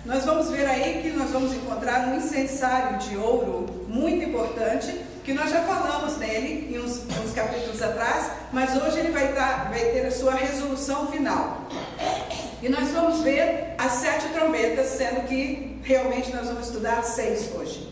Nós vamos ver aí que nós vamos encontrar um incensário de ouro muito importante, que nós já falamos nele em uns capítulos atrás, mas hoje ele vai ter a sua resolução final. E nós vamos ver as 7 trombetas, sendo que realmente nós vamos estudar 6 hoje.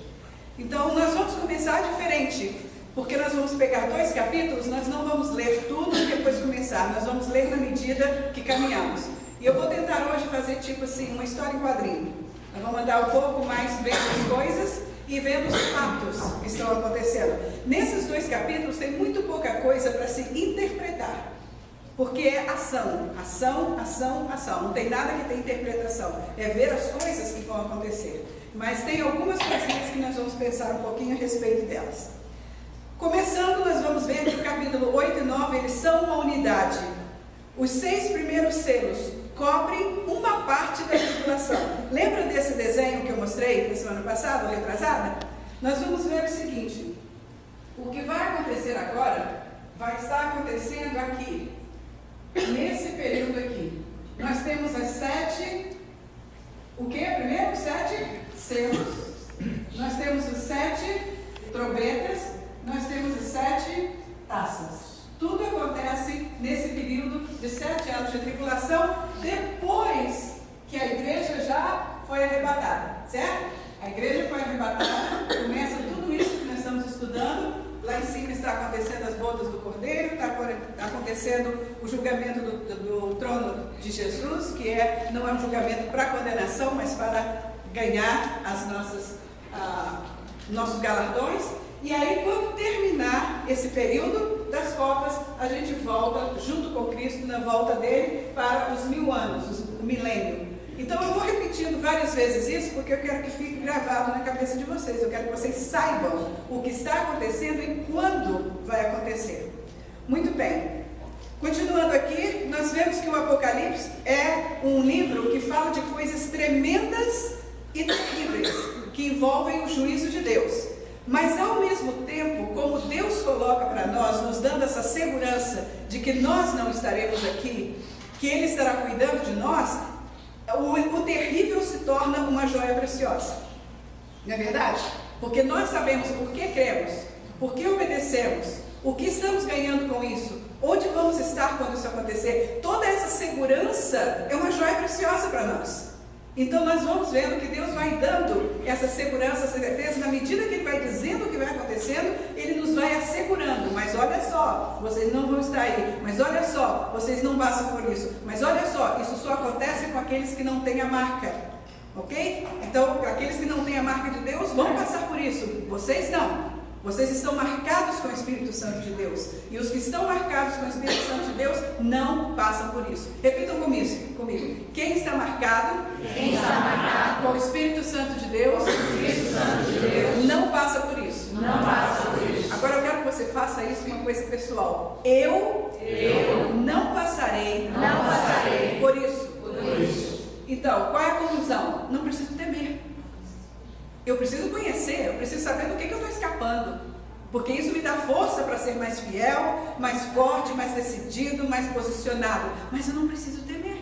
Então nós vamos começar diferente, porque nós vamos pegar 2 capítulos, nós não vamos ler tudo e depois começar, nós vamos ler na medida que caminhamos. E eu vou tentar hoje fazer tipo assim, uma história em quadrinho. Nós vamos andar um pouco mais vendo as coisas e vendo os fatos que estão acontecendo. Nesses 2 capítulos tem muito pouca coisa para se interpretar, porque é ação, ação, ação, ação. Não tem nada que tem interpretação, é ver as coisas que vão acontecer. Mas tem algumas coisinhas que nós vamos pensar um pouquinho a respeito delas. Começando, nós vamos ver que o capítulo 8 e 9, eles são uma unidade. Os 6 primeiros selos cobrem uma parte da tribulação. Lembra desse desenho que eu mostrei na semana passada, ou retrasada? Nós vamos ver o seguinte: o que vai acontecer agora vai estar acontecendo aqui, nesse período aqui. Nós temos as 7, o que é primeiro? 7 selos. Nós temos as 7 trombetas, nós temos as 7 taças. Tudo acontece nesse período de 7 anos de tribulação, depois que a igreja já foi arrebatada, certo? A igreja foi arrebatada, começa tudo isso que nós estamos estudando. Lá em cima está acontecendo as bodas do Cordeiro, está acontecendo o julgamento do trono de Jesus, que não é um julgamento para condenação, mas para ganhar nossos galardões. E aí, quando terminar esse período das copas, a gente volta junto com Cristo na volta dele para os 1000 anos, o milênio. Então eu vou repetindo várias vezes isso, porque eu quero que fique gravado na cabeça de vocês. Eu quero que vocês saibam o que está acontecendo e quando vai acontecer. Muito bem. Continuando aqui, nós vemos que o Apocalipse é um livro que fala de coisas tremendas e terríveis, que envolvem o juízo de Deus. Mas ao mesmo tempo, como Deus coloca para nós, nos dando essa segurança de que nós não estaremos aqui, que Ele estará cuidando de nós, o terrível se torna uma joia preciosa. Não é verdade? Porque nós sabemos por que cremos, por que obedecemos, o que estamos ganhando com isso, onde vamos estar quando isso acontecer. Toda essa segurança é uma joia preciosa para nós. Então nós vamos vendo que Deus vai dando essa segurança, essa certeza, na medida que Ele vai dizendo o que vai acontecendo, Ele nos vai assegurando. Mas olha só, vocês não vão estar aí. Mas olha só, vocês não passam por isso. Mas olha só, isso só acontece com aqueles que não têm a marca. Ok? Então, aqueles que não têm a marca de Deus vão passar por isso. Vocês não. Vocês estão marcados com o Espírito Santo de Deus. E os que estão marcados com o Espírito Santo de Deus não passam por isso. Repitam comigo. Quem está marcado com o Espírito Santo de Deus, não passa por isso. Agora eu quero que você faça isso uma coisa pessoal. Eu não passarei por isso. Então, qual é a conclusão? Não preciso temer. Eu preciso conhecer, eu preciso saber do que eu estou escapando, porque isso me dá força para ser mais fiel, mais forte, mais decidido, mais posicionado. Mas eu não preciso temer.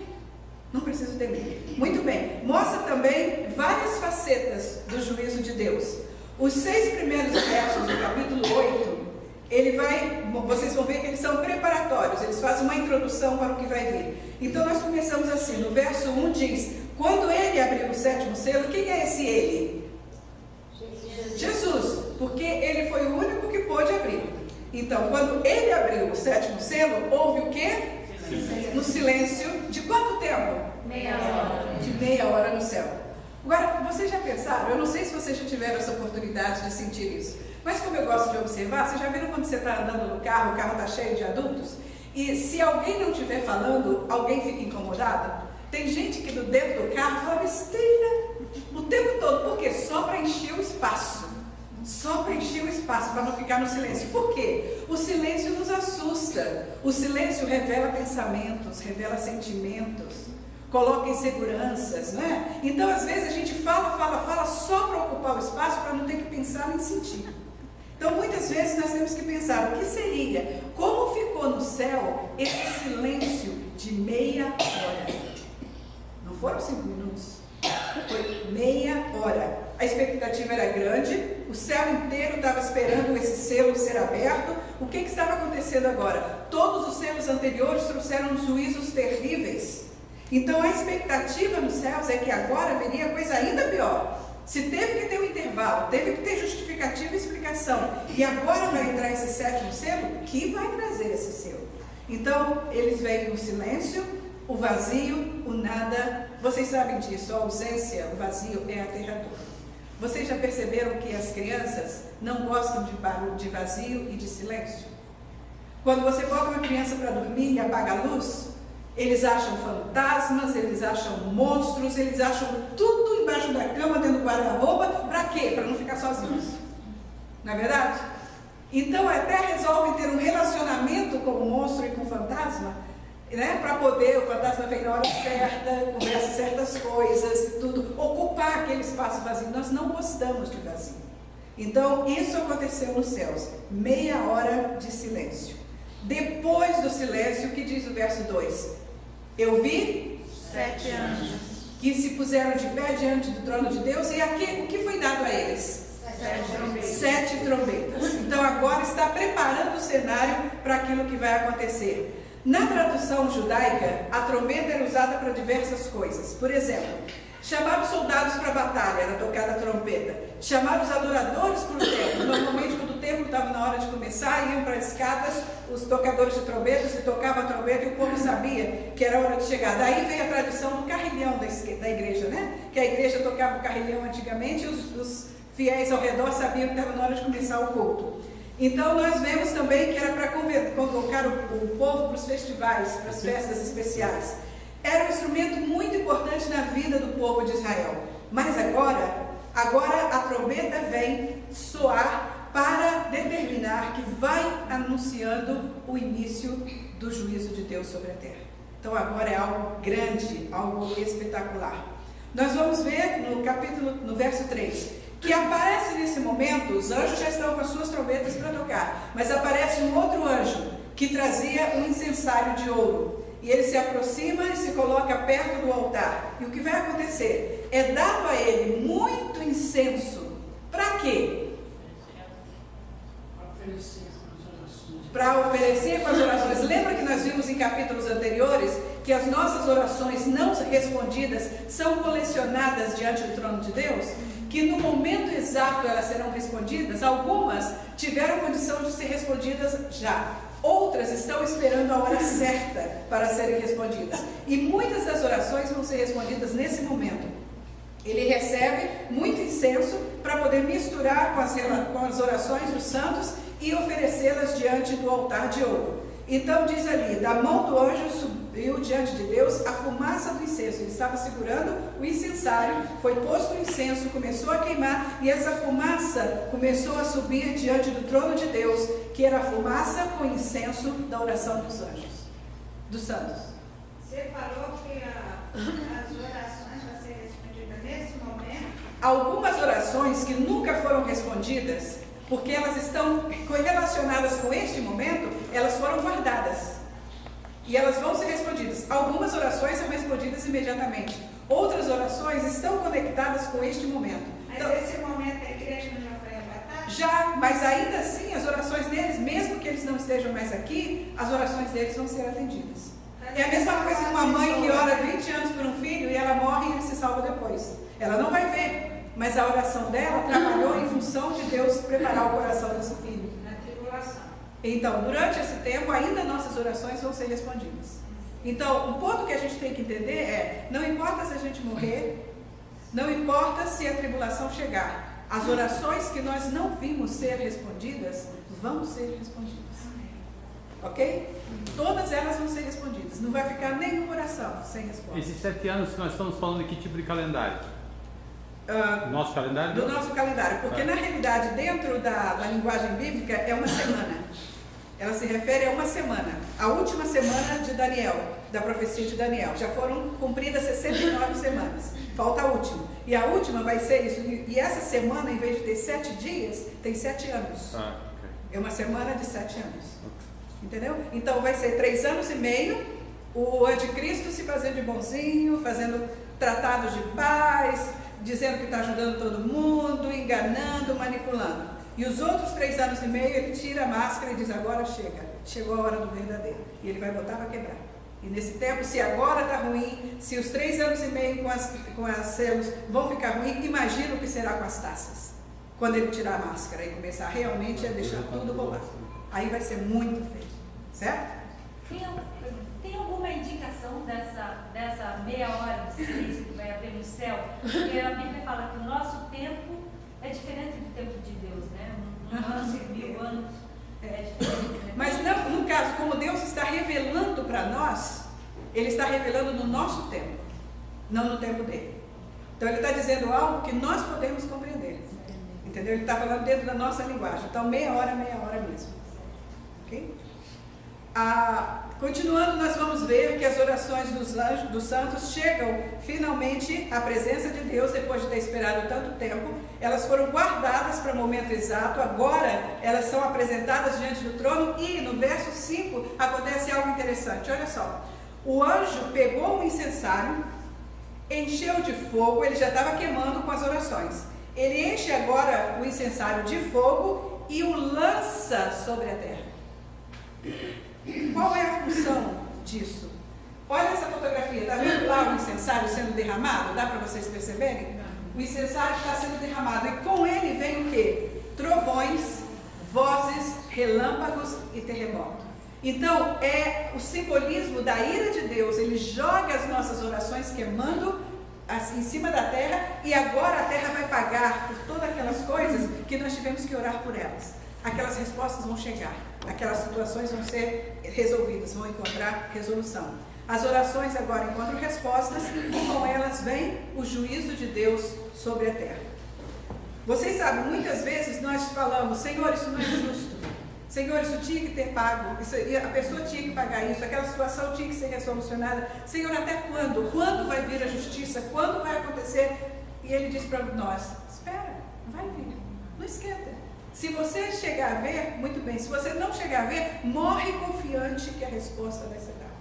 Muito bem, mostra também várias facetas do juízo de Deus. Os 6 primeiros versos do capítulo 8, vocês vão ver que eles são preparatórios, eles fazem uma introdução para o que vai vir. Então nós começamos assim, no verso 1 diz: quando ele abriu o 7º selo, quem é esse ele? Jesus, porque ele foi o único que pôde abrir. Então, quando ele abriu o 7º selo, houve o quê? No silêncio de quanto tempo? Meia hora. De meia hora no céu. Agora, vocês já pensaram? Eu não sei se vocês já tiveram essa oportunidade de sentir isso, mas como eu gosto de observar, vocês já viram quando você está andando no carro, o carro está cheio de adultos, e se alguém não estiver falando, alguém fica incomodado? Tem gente que dentro do carro fala besteira o tempo todo. Por quê? Só para encher o espaço. Para não ficar no silêncio. Por quê? O silêncio nos assusta. O silêncio revela pensamentos, revela sentimentos, coloca inseguranças, não é? Então, às vezes, a gente fala só para ocupar o espaço, para não ter que pensar nem sentir. Então, muitas vezes, nós temos que pensar, o que seria? Como ficou no céu esse silêncio de meia hora? Não foram 5 minutos, Foi meia hora. A expectativa era grande, o céu inteiro estava esperando esse selo ser aberto. O que estava acontecendo agora? Todos os selos anteriores trouxeram juízos terríveis. Então a expectativa nos céus é que agora viria coisa ainda pior. Se teve que ter um intervalo, teve que ter justificativa e explicação, e agora vai entrar esse sétimo selo, que vai trazer esse selo. Então eles veem o silêncio, o vazio, o nada. Vocês sabem disso, a ausência, o vazio é aterrador. Vocês já perceberam que as crianças não gostam de barulho, de vazio e de silêncio? Quando você bota uma criança para dormir e apaga a luz, eles acham fantasmas, eles acham monstros, eles acham tudo embaixo da cama, dentro do guarda-roupa. Para quê? Para não ficar sozinhos. Não é verdade? Então até resolvem ter um relacionamento com o monstro e com o fantasma, né? Para poder, o fantasma vem na hora certa, conversa certas coisas e tudo, ocupar aquele espaço vazio. Nós não gostamos de vazio. Então isso aconteceu nos céus, meia hora de silêncio. Depois do silêncio, o que diz o verso 2? Eu vi 7 anjos que se puseram de pé diante do trono de Deus, e aqui, o que foi dado a eles? 7 trombetas. 7 trombetas. Então agora está preparando o cenário para aquilo que vai acontecer. Na tradução judaica, a trombeta era usada para diversas coisas. Por exemplo, chamar os soldados para a batalha, era tocada a trombeta. Chamar os adoradores para o templo. Normalmente, quando o templo estava na hora de começar, iam para as escadas os tocadores de trombetas, e tocavam a trombeta, e o povo sabia que era hora de chegar. Daí veio a tradição do carrilhão da igreja, né? Que a igreja tocava o carrilhão antigamente, e os fiéis ao redor sabiam que estava na hora de começar o culto. Então nós vemos também que era para convocar o povo para os festivais, para as festas especiais. Era um instrumento muito importante na vida do povo de Israel. Mas agora a trombeta vem soar para determinar que vai anunciando o início do juízo de Deus sobre a terra. Então agora é algo grande, algo espetacular. Nós vamos ver no verso 3, que aparece nesse momento, os anjos já estão com as suas trombetas para tocar, mas aparece um outro anjo que trazia um incensário de ouro. E ele se aproxima e se coloca perto do altar. E o que vai acontecer? É dado a ele muito incenso. Para quê? Para oferecer para as orações. Lembra que nós vimos em capítulos anteriores que as nossas orações não respondidas são colecionadas diante do trono de Deus? Que no momento exato elas serão respondidas. Algumas tiveram condição de ser respondidas já. Outras estão esperando a hora certa para serem respondidas. E muitas das orações vão ser respondidas nesse momento. Ele recebe muito incenso para poder misturar com as orações dos santos e oferecê-las diante do altar de ouro. Então diz ali, da mão do anjo subiu diante de Deus a fumaça do incenso. Ele estava segurando o incensário, foi posto o incenso, começou a queimar, e essa fumaça começou a subir diante do trono de Deus, que era a fumaça com incenso da oração dos anjos, dos santos. Você falou que as orações vão ser respondidas nesse momento? Algumas orações que nunca foram respondidas, porque elas estão relacionadas com este momento, elas foram guardadas. E elas vão ser respondidas. Algumas orações são respondidas imediatamente. Outras orações estão conectadas com este momento. Mas então, esse momento a igreja não já foi arrebatada? Já, mas ainda assim as orações deles, mesmo que eles não estejam mais aqui, as orações deles vão ser atendidas. É a mesma coisa que uma mãe que ora 20 anos por um filho e ela morre e ele se salva depois. Ela não vai ver, mas a oração dela trabalhou em função de Deus preparar o coração desse filho. Na tribulação. Então, durante esse tempo, ainda nossas orações vão ser respondidas. Então, um ponto que a gente tem que entender é, não importa se a gente morrer, não importa se a tribulação chegar, as orações que nós não vimos ser respondidas, vão ser respondidas. Ok? Todas elas vão ser respondidas. Não vai ficar nenhuma oração sem resposta. Esses 7 anos que nós estamos falando, de que tipo de calendário? Nosso calendário? Do nosso calendário. Porque na realidade, dentro da linguagem bíblica, é uma semana. Ela se refere a uma semana. A última semana de Daniel, da profecia de Daniel. Já foram cumpridas 69 semanas. Falta a última. E a última vai ser isso. E essa semana, em vez de ter 7 dias, tem 7 anos. Okay. É uma semana de 7 anos. Entendeu? Então vai ser 3 anos e meio, o anticristo se fazendo de bonzinho, fazendo tratados de paz, dizendo que está ajudando todo mundo, enganando, manipulando. E os outros 3 anos e meio ele tira a máscara e diz: agora chegou a hora do verdadeiro. E ele vai botar para quebrar. E nesse tempo, se agora está ruim, se os 3 anos e meio com as selos vão ficar ruim, imagina o que será com as taças. Quando ele tirar a máscara e começar realmente a deixar tudo rolar. Aí vai ser muito feio, certo? Tem alguma indicação dessa meia hora de silêncio que vai haver no céu? Porque a Bíblia fala que o nosso tempo é diferente do tempo de Deus, né? Anos, 1000 anos é diferente. Né? Mas não, no caso, como Deus está revelando para nós, Ele está revelando no nosso tempo, não no tempo dele. Então Ele está dizendo algo que nós podemos compreender. Entendeu? Ele está falando dentro da nossa linguagem. Então meia hora mesmo. Ok? Continuando, nós vamos ver que as orações dos santos chegam finalmente à presença de Deus depois de ter esperado tanto tempo. Elas foram guardadas para o momento exato, agora elas são apresentadas diante do trono e no verso 5 acontece algo interessante. Olha só, o anjo pegou um incensário, encheu de fogo, ele já estava queimando com as orações. Ele enche agora o incensário de fogo e o lança sobre a terra. Qual é a função disso? Olha essa fotografia, está vendo lá o incensário sendo derramado? Dá para vocês perceberem? O incensário está sendo derramado e com ele vem o quê? Trovões, vozes, relâmpagos e terremoto. Então é o simbolismo da ira de Deus. Ele joga as nossas orações queimando assim, em cima da terra, e agora a terra vai pagar por todas aquelas coisas que nós tivemos que orar por elas. Aquelas respostas vão chegar, aquelas situações vão ser resolvidas, vão encontrar resolução. As orações agora encontram respostas e com elas vem o juízo de Deus sobre a terra. Vocês sabem, muitas vezes nós falamos: Senhor, isso não é justo. Senhor, isso tinha que ter pago, a pessoa tinha que pagar isso, aquela situação tinha que ser resolucionada. Senhor, até quando? Quando vai vir a justiça? Quando vai acontecer? E Ele diz para nós: espera, vai vir, não esquenta. Se você chegar a ver, muito bem. Se você não chegar a ver, morre confiante que a resposta vai ser dada.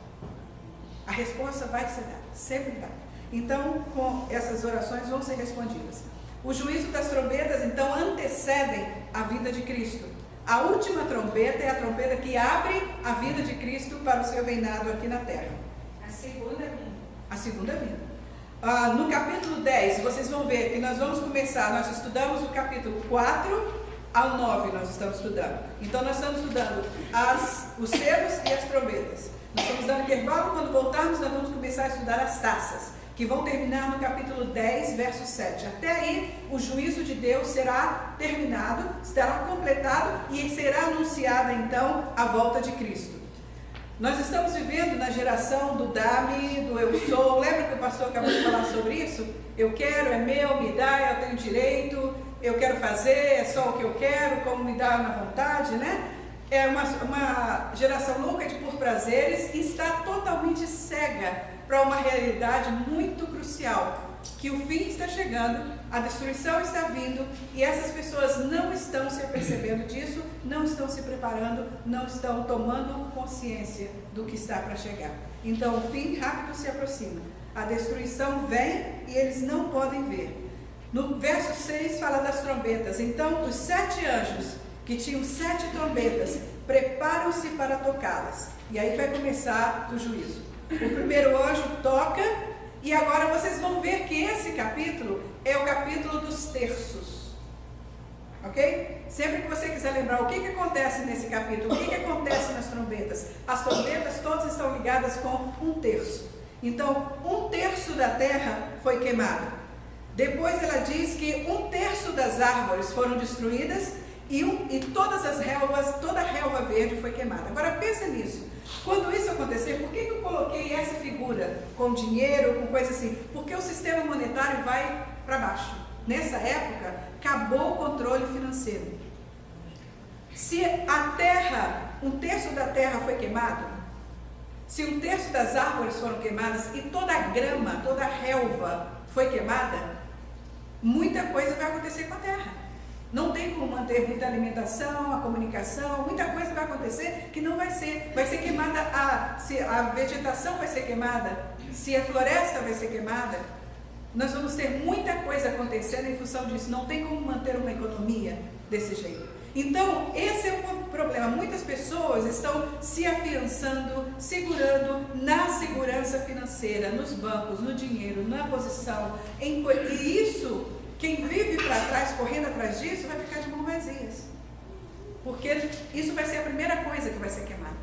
A resposta vai ser dada, sempre dá. Então, com essas orações vão ser respondidas. O juízo das trombetas, então, antecedem a vinda de Cristo. A última trombeta é a trombeta que abre a vinda de Cristo para o seu reinado aqui na terra. A segunda vinda. A segunda vinda. No capítulo 10, vocês vão ver que nós vamos começar, nós estudamos do capítulo 4 ao 9, nós estamos estudando. Então nós estamos estudando os selos e as trombetas. Nós estamos dando intervalo, quando voltarmos nós vamos começar a estudar as taças, que vão terminar no capítulo 10, verso 7. Até aí, o juízo de Deus será terminado, estará completado e será anunciada então a volta de Cristo. Nós estamos vivendo na geração do dá-me, do eu sou. Lembra que o pastor acabou de falar sobre isso? Eu quero, é meu, me dá, eu tenho direito, eu quero fazer, é só o que eu quero, como me dá na vontade, né? É uma geração louca de por prazeres e está totalmente cega para uma realidade muito crucial, que o fim está chegando, a destruição está vindo e essas pessoas não estão se apercebendo disso, não estão se preparando, não estão tomando consciência do que está para chegar. Então o fim rápido se aproxima, a destruição vem e eles não podem ver. No verso 6 fala das trombetas. Então os 7 anjos que tinham 7 trombetas preparam-se para tocá-las e aí vai começar o juízo. O primeiro anjo toca e agora vocês vão ver que esse capítulo é o capítulo dos terços. Ok? Sempre que você quiser lembrar o que acontece nesse capítulo, o que acontece nas trombetas, as trombetas todas estão ligadas com um terço. Então, 1/3 da terra foi queimado. Depois ela diz que 1/3 das árvores foram destruídas e todas as relvas, toda a relva verde foi queimada. Agora pensa nisso. Quando isso acontecer, por que eu coloquei essa figura com dinheiro, com coisa assim? Porque o sistema monetário vai para baixo. Nessa época, acabou o controle financeiro. Se a terra, 1/3 da terra foi queimado, se 1/3 das árvores foram queimadas e toda a grama, toda a relva foi queimada, muita coisa vai acontecer com a terra. Não tem como manter muita alimentação, a comunicação, muita coisa vai acontecer que não vai ser queimada, se a vegetação vai ser queimada, se a floresta vai ser queimada. Nós vamos ter muita coisa acontecendo em função disso. Não tem como manter uma economia desse jeito. Então, esse é o problema. Muitas pessoas estão se afiançando, segurando na segurança financeira, nos bancos, no dinheiro, na posição. E isso, quem vive para trás, correndo atrás disso, vai ficar de mãos vazias. Porque isso vai ser a primeira coisa que vai ser queimada.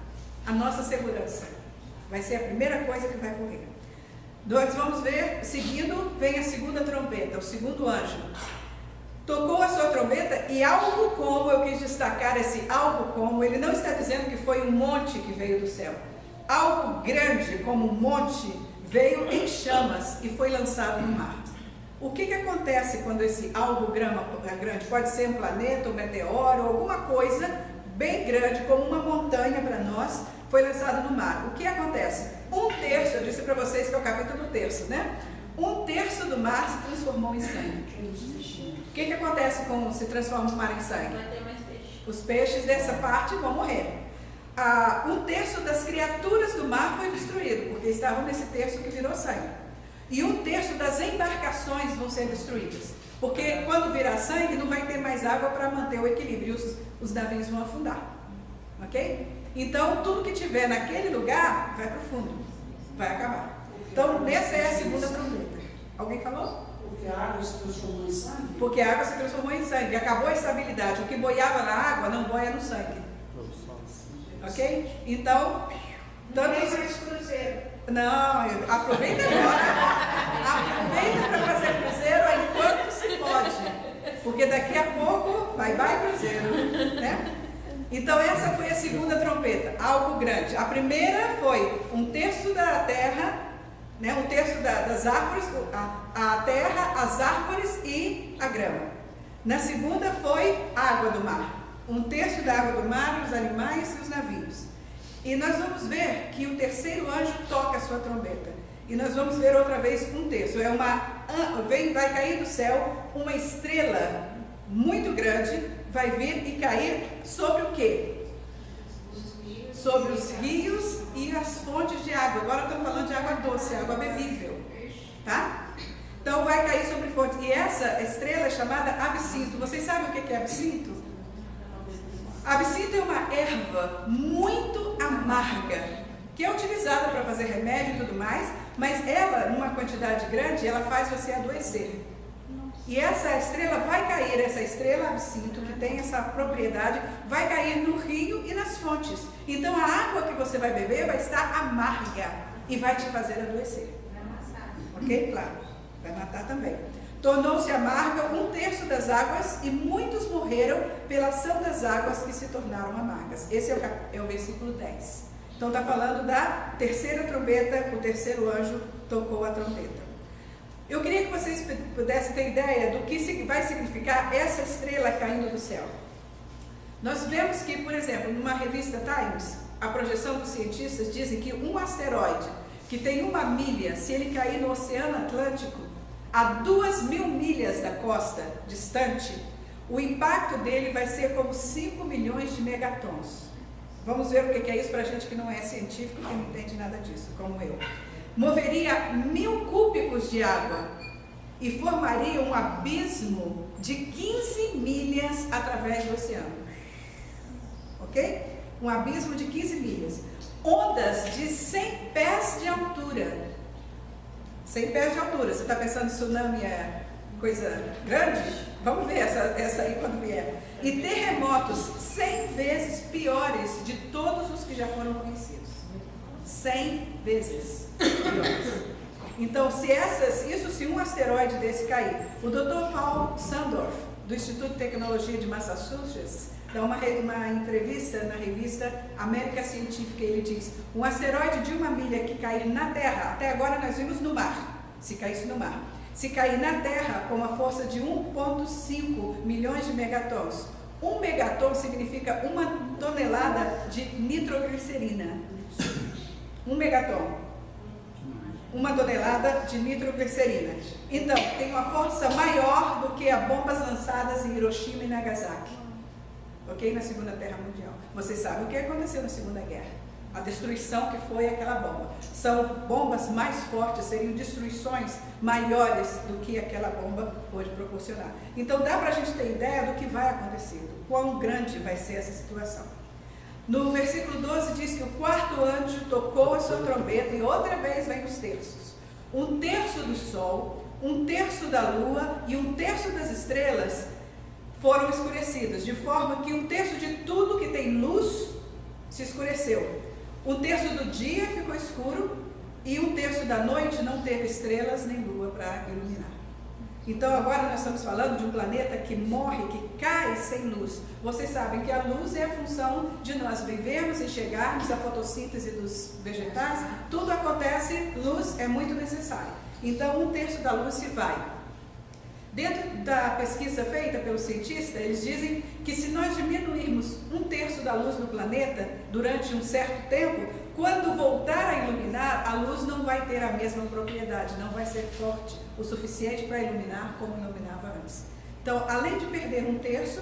A nossa segurança vai ser a primeira coisa que vai correr. Nós vamos ver, seguindo, vem a segunda trombeta, o segundo anjo. Tocou a sua trombeta e algo como, eu quis destacar esse algo como, ele não está dizendo que foi um monte que veio do céu. Algo grande, como um monte, veio em chamas e foi lançado no mar. O que acontece quando esse algo grande, pode ser um planeta, um meteoro, alguma coisa bem grande, como uma montanha para nós, foi lançado no mar? O que acontece? 1/3, eu disse para vocês que é o capítulo 3, né? 1/3 do mar se transformou em sangue. O que acontece quando se transforma o mar em sangue? Vai ter mais peixe. Os peixes dessa parte vão morrer. 1/3 das criaturas do mar foi destruído, porque estavam nesse terço que virou sangue. E 1/3 das embarcações vão ser destruídas, porque quando virar sangue não vai ter mais água para manter o equilíbrio, e os navios vão afundar. Ok? Então tudo que tiver naquele lugar vai para o fundo, vai acabar. Então essa é a segunda trombeta. Alguém falou? Porque a água se transformou em sangue? Porque a água se transformou em sangue, acabou a estabilidade. O que boiava na água não boia no sangue. Ok? Então, Não tem mais cruzeiro. não, aproveita agora. Aproveita para fazer cruzeiro enquanto se pode. Porque daqui a pouco vai cruzeiro, né? Então essa foi a segunda trombeta, algo grande. A primeira foi 1/3 da terra, né, 1/3 das árvores, a terra, as árvores e a grama. Na segunda foi água do mar, 1/3 da água do mar, os animais e os navios. E nós vamos ver que o terceiro anjo toca a sua trombeta. E nós vamos ver outra vez 1/3. Vai cair do céu uma estrela muito grande, vai vir e cair sobre o quê? Sobre os rios e as fontes de água. Agora estamos falando de água doce, água bebível, tá? Então vai cair sobre fontes. E essa estrela é chamada absinto. Vocês sabem o que é absinto? Absinto é uma erva muito amarga, que é utilizada para fazer remédio e tudo mais, mas ela, numa quantidade grande, ela faz você adoecer. E essa estrela vai cair, essa estrela absinto, que tem essa propriedade, vai cair no rio e nas fontes. Então a água que você vai beber vai estar amarga e vai te fazer adoecer. Vai amassar. Ok? Claro. Vai matar também. Tornou-se amarga 1/3 das águas e muitos morreram pela ação das águas que se tornaram amargas. Esse é o versículo 10. Então está falando da terceira trombeta, o terceiro anjo tocou a trombeta. Eu queria que vocês pudessem ter ideia do que vai significar essa estrela caindo do céu. Nós vemos que, por exemplo, numa revista Times, a projeção dos cientistas dizem que um asteroide que tem 1 milha, se ele cair no Oceano Atlântico, a 2.000 milhas da costa distante, o impacto dele vai ser como 5 milhões de megatons. Vamos ver o que é isso para a gente que não é científico, que não entende nada disso, como eu. Moveria 1.000 cúbicos de água e formaria um abismo de 15 milhas através do oceano. Ok? Um abismo de 15 milhas. Ondas de 100 pés de altura. 100 pés de altura. Você está pensando tsunami é coisa grande? Vamos ver essa aí quando vier. E terremotos 100 vezes piores de todos os que já foram conhecidos. 100 vezes piores. Então, se um asteroide desse cair, o Dr. Paul Sandorf, do Instituto de Tecnologia de Massachusetts, dá uma entrevista na revista América Científica. Ele diz: um asteroide de 1 milha que cair na Terra, até agora nós vimos no mar, se caísse no mar, se cair na Terra com uma força de 1,5 milhões de megatons. 1 megaton significa 1 tonelada de nitroglicerina. 1 megaton. 1 tonelada de nitroglicerina. Então, tem uma força maior do que as bombas lançadas em Hiroshima e Nagasaki. Ok? Na Segunda Guerra Mundial. Vocês sabem o que aconteceu na Segunda Guerra. a destruição que foi aquela bomba. São bombas mais fortes, seriam destruições maiores do que aquela bomba pode proporcionar. Então dá para a gente ter ideia do que vai acontecer, do quão grande vai ser essa situação. No versículo 12 diz que o quarto anjo tocou a sua trombeta e outra vez vem os terços. 1/3 do sol, 1/3 da lua e 1/3 das estrelas foram escurecidas, de forma que 1/3 de tudo que tem luz se escureceu. 1/3 do dia ficou escuro e 1/3 da noite não teve estrelas nem lua para iluminar. Então agora nós estamos falando de um planeta que morre, que cai sem luz. Vocês sabem que a luz é a função de nós vivermos e chegarmos à fotossíntese dos vegetais. Tudo acontece, luz é muito necessária. Então 1/3 da luz se vai. Dentro da pesquisa feita pelo cientista, eles dizem que se nós diminuirmos 1/3 da luz no planeta durante um certo tempo, quando voltar a iluminar, a luz não vai ter a mesma propriedade, não vai ser forte o suficiente para iluminar como iluminava antes. Então, além de perder 1/3,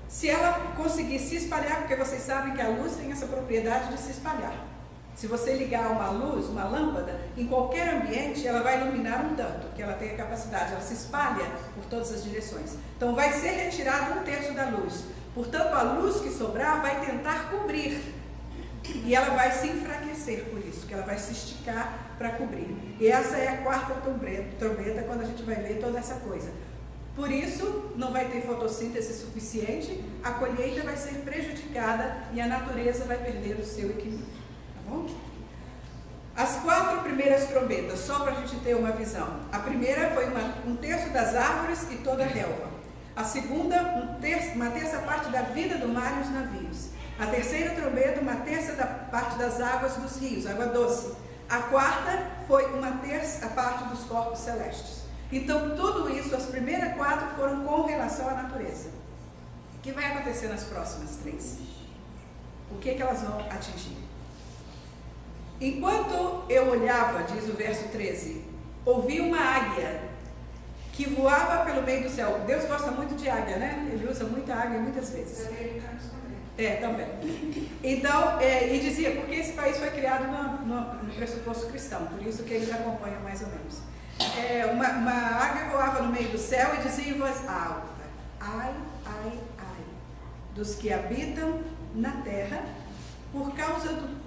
se ela conseguir se espalhar, porque vocês sabem que a luz tem essa propriedade de se espalhar. Se você ligar uma luz, uma lâmpada, em qualquer ambiente, ela vai iluminar um tanto, que ela tem a capacidade, ela se espalha por todas as direções. Então vai ser retirado 1/3 da luz. Portanto, a luz que sobrar vai tentar cobrir. E ela vai se enfraquecer por isso, que ela vai se esticar para cobrir. E essa é a quarta trombeta, quando a gente vai ver toda essa coisa. Por isso, não vai ter fotossíntese suficiente, a colheita vai ser prejudicada e a natureza vai perder o seu equilíbrio. Bom? As 4 primeiras trombetas, só para a gente ter uma visão. A primeira foi 1/3 das árvores e toda a relva. A segunda, uma terça parte da vida do mar e os navios. A terceira trombeta, 1/3 da parte das águas dos rios, água doce. A quarta foi 1/3 parte dos corpos celestes. Então, tudo isso, as primeiras 4 foram com relação à natureza. O que vai acontecer nas próximas 3? O que elas vão atingir? Enquanto eu olhava, diz o verso 13, ouvi uma águia que voava pelo meio do céu. Deus gosta muito de águia, né? Ele usa muita águia muitas vezes. Também. Então, e dizia, porque esse país foi criado no pressuposto cristão, por isso que eles acompanham mais ou menos. Uma águia voava no meio do céu e dizia em voz alta, ai, ai, ai, dos que habitam na terra, por causa do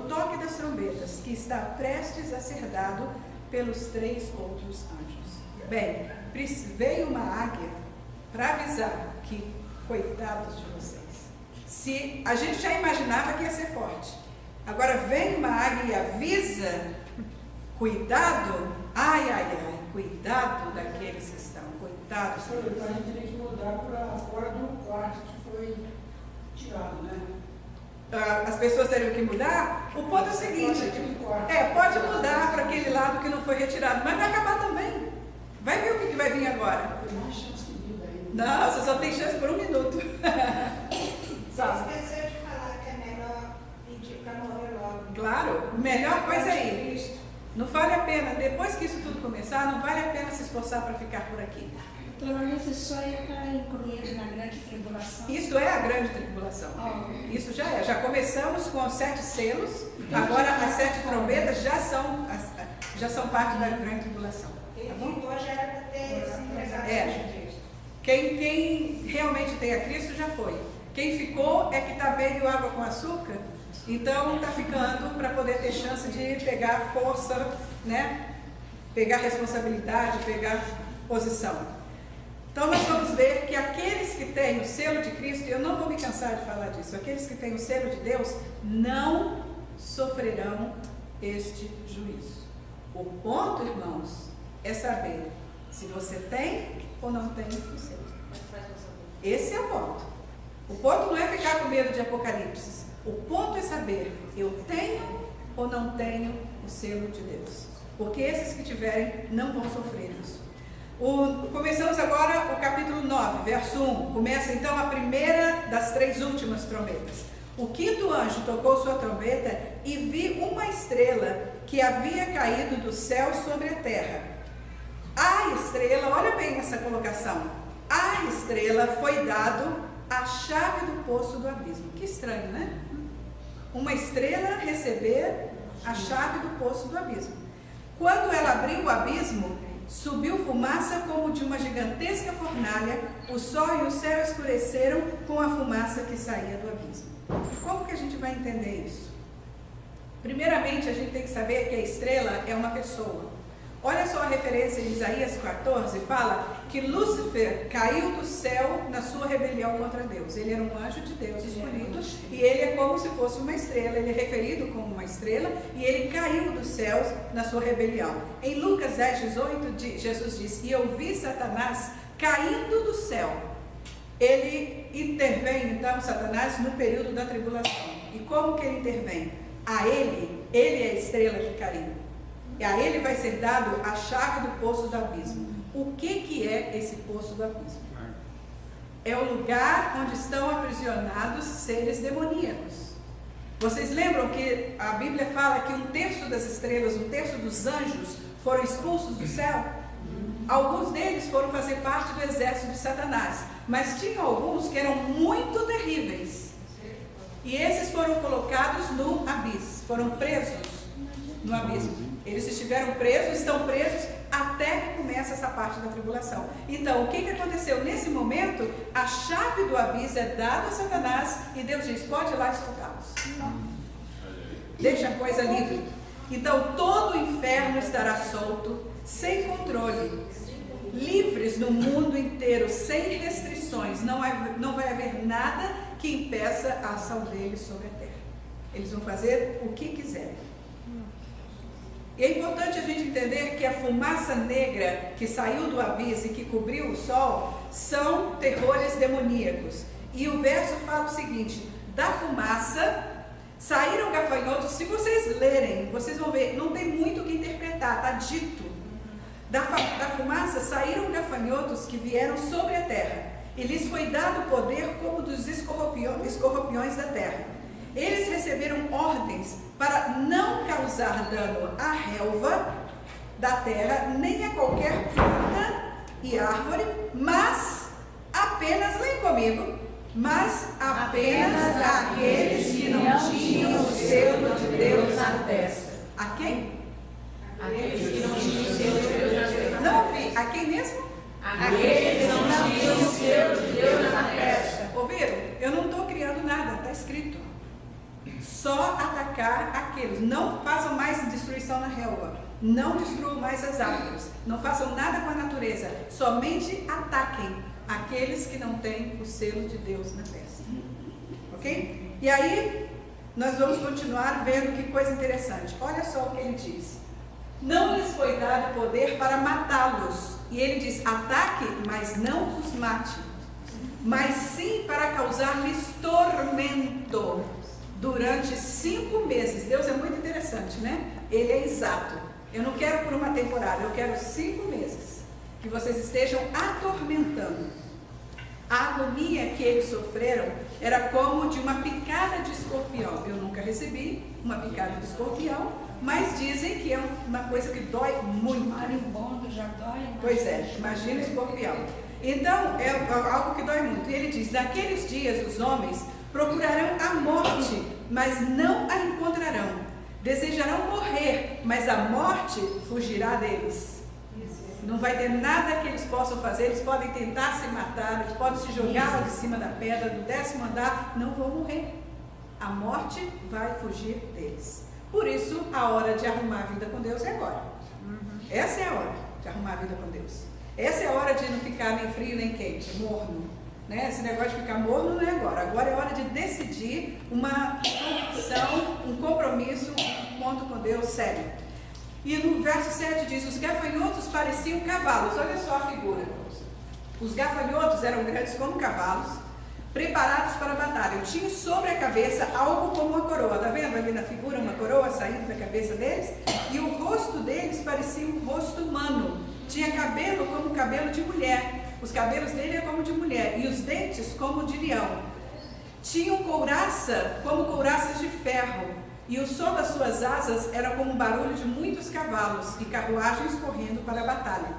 toque das trombetas, que está prestes a ser dado pelos 3 outros anjos. Bem, veio uma águia para avisar que, coitados de vocês, se a gente já imaginava que ia ser forte, agora vem uma águia e avisa, cuidado, ai, ai, ai, cuidado daqueles que estão, coitados. Então a gente tem que mudar para fora do quarto que foi tirado, né? As pessoas teriam que mudar. O ponto é o seguinte, pode mudar para aquele lado que não foi retirado, mas vai acabar também. Vai ver o que vai vir agora. Não, você só tem chance por 1 minuto. Você esqueceu de falar que é melhor pedir para morrer logo. Claro, melhor coisa é ir. Não vale a pena, depois que isso tudo começar, não vale a pena se esforçar para ficar por aqui. Provavelmente só é para incluir na grande tribulação. Isso é a grande tribulação. Isso já é. Já começamos com os 7 selos, agora as 7 trombetas já são parte da grande tribulação. Tá bom? Hoje era para ter se entregado. Quem realmente tem a Cristo já foi. Quem ficou é que está bebendo água com açúcar, então está ficando para poder ter chance de pegar força, né? Pegar responsabilidade, pegar posição. Então nós vamos ver que aqueles que têm o selo de Cristo, e eu não vou me cansar de falar disso, aqueles que têm o selo de Deus não sofrerão este juízo. O ponto, irmãos, é saber se você tem ou não tem o selo. Esse é o ponto. O ponto não é ficar com medo de Apocalipse. O ponto é saber, eu tenho ou não tenho o selo de Deus. Porque esses que tiverem não vão sofrer isso. Começamos agora o capítulo 9, verso 1. Começa então a primeira das 3 últimas trombetas. O 5º anjo tocou sua trombeta e vi uma estrela que havia caído do céu sobre a terra. A estrela, olha bem essa colocação. A estrela foi dado a chave do poço do abismo. Que estranho, né? uma estrela receber a chave do poço do abismo. Quando ela abriu o abismo, subiu fumaça como de uma gigantesca fornalha, o sol e o céu escureceram com a fumaça que saía do abismo. Como que a gente vai entender isso? Primeiramente, a gente tem que saber que a estrela é uma pessoa. Olha só a referência em Isaías 14, fala que Lúcifer caiu do céu na sua rebelião contra Deus. Ele era um anjo de Deus escolhido e ele é como se fosse uma estrela, ele é referido como uma estrela e ele caiu dos céus na sua rebelião. Em Lucas 10:18, Jesus diz: e eu vi Satanás caindo do céu. Ele intervém então, Satanás, no período da tribulação. E como que ele intervém? A ele é a estrela que caiu. E a ele vai ser dado a chave do poço do abismo. O que é esse poço do abismo? É o lugar onde estão aprisionados seres demoníacos. Vocês lembram que a Bíblia fala que 1/3 das estrelas, 1/3 dos anjos foram expulsos do céu? Alguns deles foram fazer parte do exército de Satanás, mas tinha alguns que eram muito terríveis. E esses foram colocados no abismo, foram presos no abismo. Eles estiveram presos, estão presos até que começa essa parte da tribulação. Então, o que aconteceu? Nesse momento, a chave do abismo é dada a Satanás e Deus diz: pode ir lá estocá-los. Deixa a coisa livre. Então, todo o inferno estará solto, sem controle, livres no mundo inteiro, sem restrições. Não vai haver nada que impeça a ação deles sobre a terra. Eles vão fazer o que quiserem. E é importante a gente entender que a fumaça negra que saiu do abismo e que cobriu o sol são terrores demoníacos. E o verso fala o seguinte: da fumaça saíram gafanhotos. Se vocês lerem, vocês vão ver, não tem muito o que interpretar, está dito. Da fumaça saíram gafanhotos que vieram sobre a terra, e lhes foi dado poder como dos escorpiões da terra. Eles receberam ordens para não causar dano à relva da terra, nem a qualquer planta e árvore, mas apenas, leia comigo, mas apenas aqueles que não tinham o selo de Deus na testa. A quem? Aqueles que não tinham o selo de Deus na testa. Não ouvi. A quem mesmo? Aqueles que não tinham o selo de Deus na testa. Ouviram? Eu não estou criando nada, está escrito. Só atacar aqueles. Não façam mais destruição na relva. Não destruam mais as árvores. Não façam nada com a natureza. Somente ataquem aqueles que não têm o selo de Deus na testa. Ok? E aí, nós vamos continuar vendo que coisa interessante. Olha só o que ele diz. Não lhes foi dado poder para matá-los. E ele diz: ataque, mas não os mate. Mas sim para causar-lhes tormento. Durante 5 meses. Deus é muito interessante, né? Ele é exato. Eu não quero por uma temporada, eu quero 5 meses. Que vocês estejam atormentando. A agonia que eles sofreram era como de uma picada de escorpião. Eu nunca recebi uma picada de escorpião, mas dizem que é uma coisa que dói muito. Marimbondo já dói. Pois é, imagina o escorpião. Então, é algo que dói muito. E ele diz: naqueles dias os homens procurarão a morte, mas não a encontrarão. Desejarão morrer, mas a morte fugirá deles. Não vai ter nada que eles possam fazer. Eles podem tentar se matar, eles podem se jogar lá de cima da pedra, do 10º andar, não vão morrer. A morte vai fugir deles. Por isso, a hora de arrumar a vida com Deus é agora. Essa é a hora de arrumar a vida com Deus. Essa é a hora de não ficar nem frio nem quente, morno. Né? Esse negócio de ficar morno não é agora. Agora é hora de decidir uma convicção, um compromisso, um ponto com Deus sério. E no verso 7 diz: os gafanhotos pareciam cavalos. Olha só a figura. Os gafanhotos eram grandes como cavalos, preparados para a batalha. Tinham sobre a cabeça algo como uma coroa. Está vendo ali na figura uma coroa saindo da cabeça deles? E o rosto deles parecia um rosto humano. Tinha cabelo como cabelo de mulher. Os cabelos dele é como de mulher, e os dentes como de leão. Tinham couraça como couraças de ferro, e o som das suas asas era como o barulho de muitos cavalos e carruagens correndo para a batalha.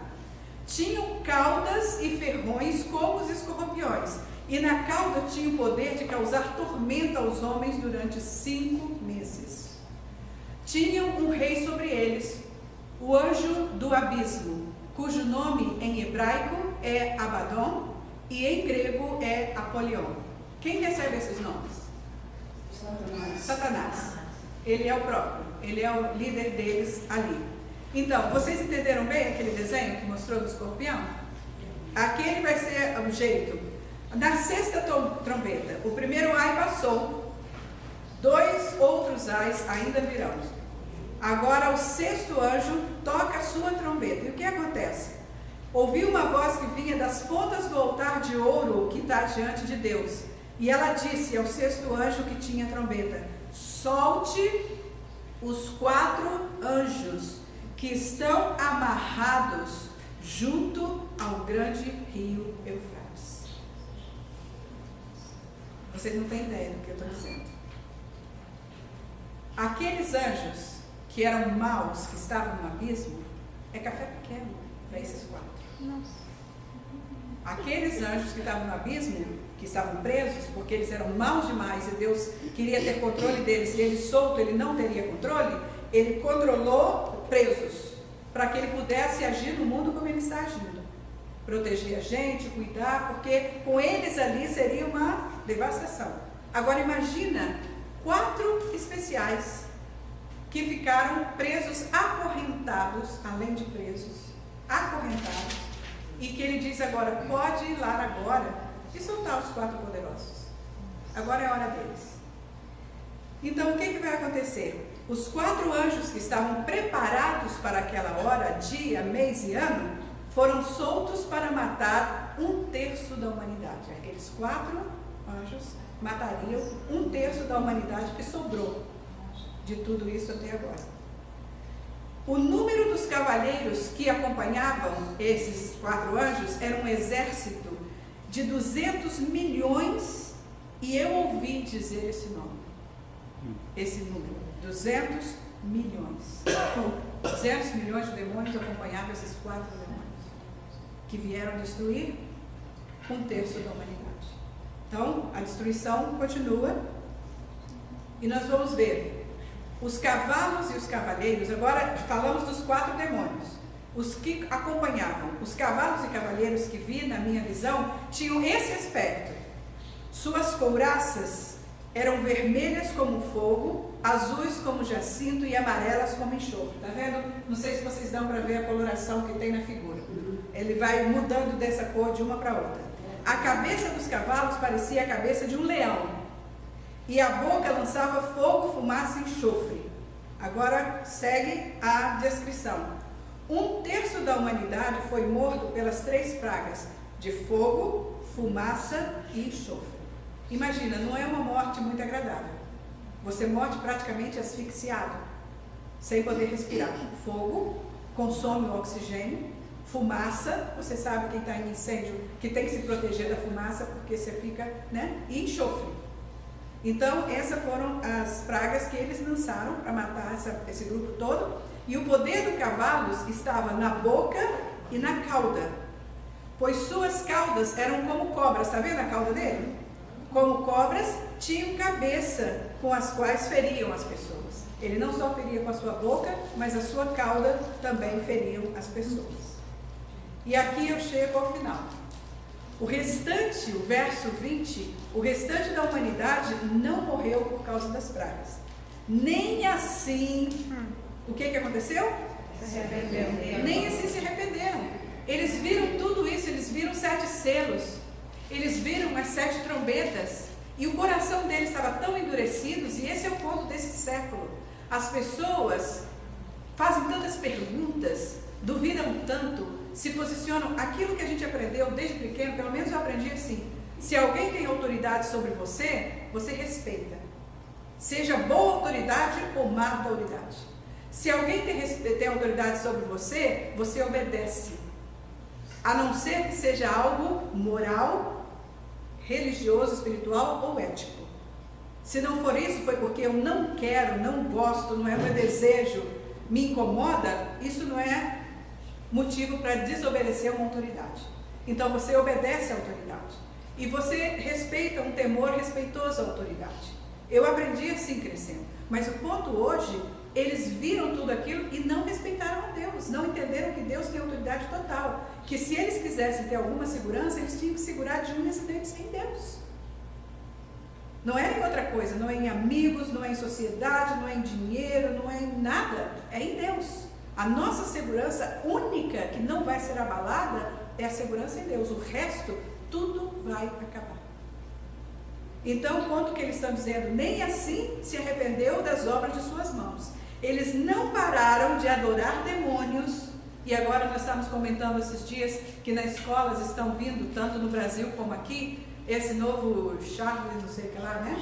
Tinham caudas e ferrões como os escorpiões, e na cauda tinha o poder de causar tormento aos homens durante 5 meses. Tinham um rei sobre eles, o anjo do abismo, cujo nome em hebraico é Abaddon e em grego é Apolion. Quem recebe esses nomes? Satanás. Ele é o próprio, ele é o líder deles ali. Então, vocês entenderam bem aquele desenho que mostrou do escorpião? Aquele vai ser o jeito. Na 6ª trombeta, o primeiro ai passou, 2 outros ais ainda virão. Agora o 6º anjo toca a sua trombeta. E o que acontece? Ouviu uma voz que vinha das pontas do altar de ouro que está diante de Deus. E ela disse ao 6º anjo que tinha a trombeta: solte os 4 anjos que estão amarrados junto ao grande rio Eufrates. Vocês não têm ideia do que eu estou dizendo. Aqueles anjos que eram maus, que estavam no abismo, é café pequeno para esses 4. Nossa. Aqueles anjos que estavam no abismo, que estavam presos, porque eles eram maus demais e Deus queria ter controle deles, e ele solto, ele não teria controle, ele controlou presos, para que ele pudesse agir no mundo como ele está agindo. Proteger a gente, cuidar, porque com eles ali seria uma devastação. Agora imagina 4 especiais que ficaram presos, acorrentados, além de presos, acorrentados, e que ele diz agora, pode ir lá agora e soltar os 4 poderosos. Agora é a hora deles. Então o que vai acontecer? Os 4 anjos que estavam preparados para aquela hora, dia, mês e ano, foram soltos para matar 1/3 da humanidade. Aqueles 4 anjos matariam 1/3 da humanidade que sobrou de tudo isso até agora. O número dos cavaleiros que acompanhavam esses 4 anjos era um exército de 200 milhões, e eu ouvi dizer esse nome, esse número, 200 milhões. 200 milhões de demônios acompanhavam esses 4 demônios, que vieram destruir 1/3 da humanidade. Então, a destruição continua, e nós vamos ver os cavalos e os cavaleiros. Agora falamos dos 4 demônios. Os que acompanhavam, os cavalos e cavaleiros que vi na minha visão, tinham esse aspecto. Suas couraças eram vermelhas como fogo, azuis como jacinto e amarelas como enxofre. Tá vendo? Não sei se vocês dão para ver a coloração que tem na figura. Ele vai mudando dessa cor de uma para outra. A cabeça dos cavalos parecia a cabeça de um leão, e a boca lançava fogo, fumaça e enxofre. Agora segue a descrição. 1/3 da humanidade foi morto pelas 3 pragas de fogo, fumaça e enxofre. Imagina, não é uma morte muito agradável. Você morre praticamente asfixiado, sem poder respirar. Fogo consome o oxigênio. Fumaça, você sabe quem está em incêndio que tem que se proteger da fumaça, porque você fica, né? E enxofre. Então, essas foram as pragas que eles lançaram para matar esse grupo todo. E o poder dos cavalos estava na boca e na cauda, pois suas caudas eram como cobras. Está vendo a cauda dele? Como cobras, tinham cabeça com as quais feriam as pessoas. Ele não só feria com a sua boca, mas a sua cauda também feriam as pessoas. E aqui eu chego ao final. O restante, o verso 20, o restante da humanidade não morreu por causa das pragas. Nem assim, o que aconteceu? Se arrependeu. Nem assim se arrependeram. Eles viram tudo isso, eles viram 7 selos, eles viram as 7 trombetas, e o coração deles estava tão endurecido, e esse é o ponto desse século. As pessoas fazem tantas perguntas, duvidam tanto, se posicionam. Aquilo que a gente aprendeu desde pequeno, pelo menos eu aprendi assim: se alguém tem autoridade sobre você, você respeita, seja boa autoridade ou má autoridade. Se alguém tem autoridade sobre você, você obedece, a não ser que seja algo moral, religioso, espiritual ou ético. Se não for isso, foi porque eu não quero, não gosto, não é meu desejo, me incomoda, isso não é motivo para desobedecer a uma autoridade. Então você obedece à autoridade. E você respeita um temor respeitoso à autoridade. Eu aprendi assim crescendo. Mas o ponto hoje, eles viram tudo aquilo e não respeitaram a Deus. Não entenderam que Deus tem autoridade total. Que se eles quisessem ter alguma segurança, eles tinham que segurar de unhas e dentes em Deus. Não é em outra coisa, não é em amigos, não é em sociedade, não é em dinheiro, não é em nada. É em Deus. A nossa segurança única que não vai ser abalada é a segurança em Deus. O resto, tudo vai acabar. Então, o ponto que eles estão dizendo, nem assim se arrependeu das obras de suas mãos. Eles não pararam de adorar demônios. E agora nós estamos comentando esses dias que nas escolas estão vindo, tanto no Brasil como aqui, esse novo Charles, não sei o que lá, né?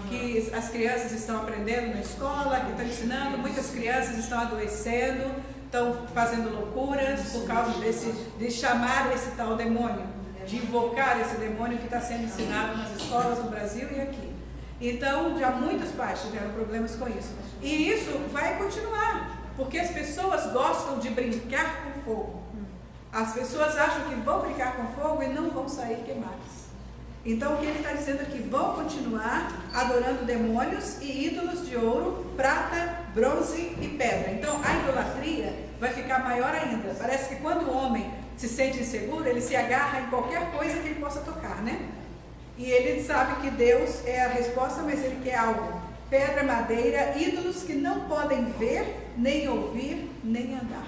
Que as crianças estão aprendendo na escola, que estão ensinando, muitas crianças estão adoecendo, estão fazendo loucuras por causa de chamar esse tal demônio, de invocar esse demônio que está sendo ensinado nas escolas no Brasil e aqui. Então, já muitos pais tiveram problemas com isso. E isso vai continuar, porque as pessoas gostam de brincar com fogo. As pessoas acham que vão brincar com fogo e não vão sair queimadas. Então, o que ele está dizendo aqui? Vão continuar adorando demônios e ídolos de ouro, prata, bronze e pedra. Então, a idolatria vai ficar maior ainda. Parece que quando o homem se sente inseguro, ele se agarra em qualquer coisa que ele possa tocar, né? E ele sabe que Deus é a resposta, mas ele quer algo. Pedra, madeira, ídolos que não podem ver, nem ouvir, nem andar.